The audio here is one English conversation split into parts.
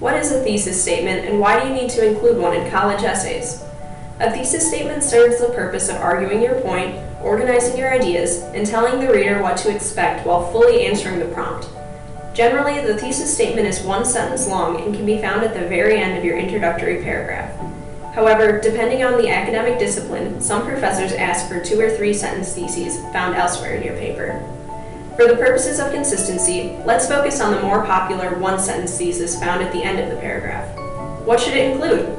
What is a thesis statement, and why do you need to include one in college essays? A thesis statement serves the purpose of arguing your point, organizing your ideas, and telling the reader what to expect while fully answering the prompt. Generally, the thesis statement is one sentence long and can be found at the very end of your introductory paragraph. However, depending on the academic discipline, some professors ask for 2 or 3 sentence theses found elsewhere in your paper. For the purposes of consistency, let's focus on the more popular one-sentence thesis found at the end of the paragraph. What should it include?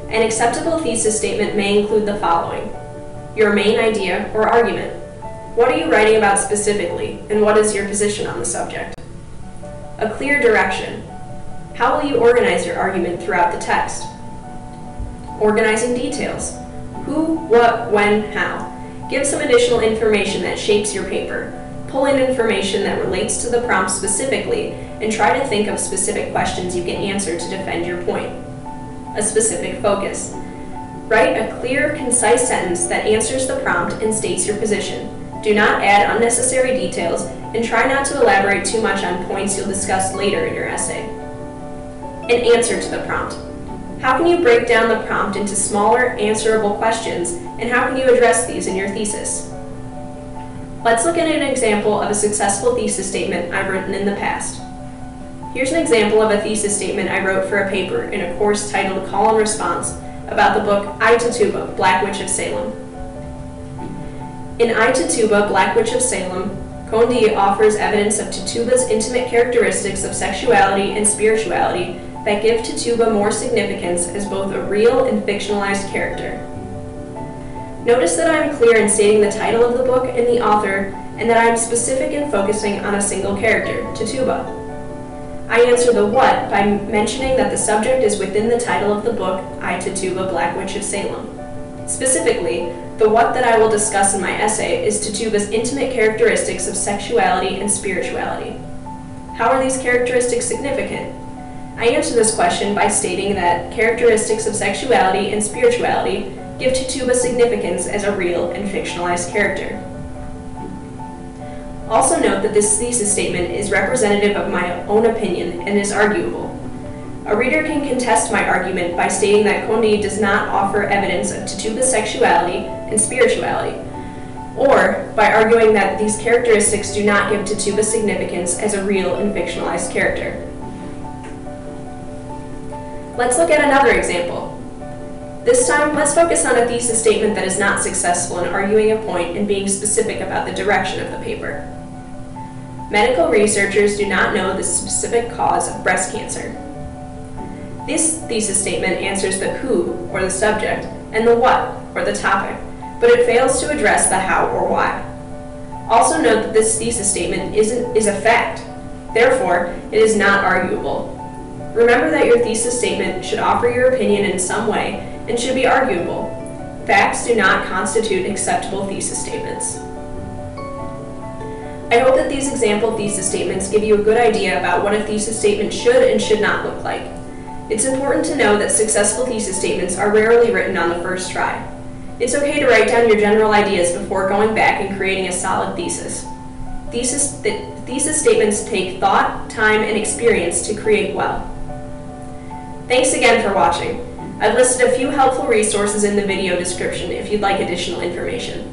An acceptable thesis statement may include the following: your main idea or argument. What are you writing about specifically, and what is your position on the subject? A clear direction. How will you organize your argument throughout the text? Organizing details. Who, what, when, how. Give some additional information that shapes your paper. Pull in information that relates to the prompt specifically, and try to think of specific questions you can answer to defend your point. A specific focus. Write a clear, concise sentence that answers the prompt and states your position. Do not add unnecessary details, and try not to elaborate too much on points you'll discuss later in your essay. An answer to the prompt. How can you break down the prompt into smaller, answerable questions, and how can you address these in your thesis? Let's look at an example of a successful thesis statement I've written in the past. Here's an example of a thesis statement I wrote for a paper in a course titled Call and Response about the book I Tituba, Black Witch of Salem. In I Tituba, Black Witch of Salem, Coe offers evidence of Tituba's intimate characteristics of sexuality and spirituality that give Tituba more significance as both a real and fictionalized character. Notice that I am clear in stating the title of the book and the author, and that I am specific in focusing on a single character, Tituba. I answer the what by mentioning that the subject is within the title of the book, I Tituba, Black Witch of Salem. Specifically, the what that I will discuss in my essay is Tituba's intimate characteristics of sexuality and spirituality. How are these characteristics significant? I answer this question by stating that characteristics of sexuality and spirituality give Tituba significance as a real and fictionalized character. Also note that this thesis statement is representative of my own opinion and is arguable. A reader can contest my argument by stating that Coe does not offer evidence of Tituba's sexuality and spirituality, or by arguing that these characteristics do not give Tituba significance as a real and fictionalized character. Let's look at another example. This time, let's focus on a thesis statement that is not successful in arguing a point and being specific about the direction of the paper. Medical researchers do not know the specific cause of breast cancer. This thesis statement answers the who, or the subject, and the what, or the topic, but it fails to address the how or why. Also note that this thesis statement is a fact. Therefore, it is not arguable. Remember that your thesis statement should offer your opinion in some way and should be arguable. Facts do not constitute acceptable thesis statements. I hope that these example thesis statements give you a good idea about what a thesis statement should and should not look like. It's important to know that successful thesis statements are rarely written on the first try. It's okay to write down your general ideas before going back and creating a solid thesis. Thesis statements take thought, time, and experience to create well. Thanks again for watching. I've listed a few helpful resources in the video description if you'd like additional information.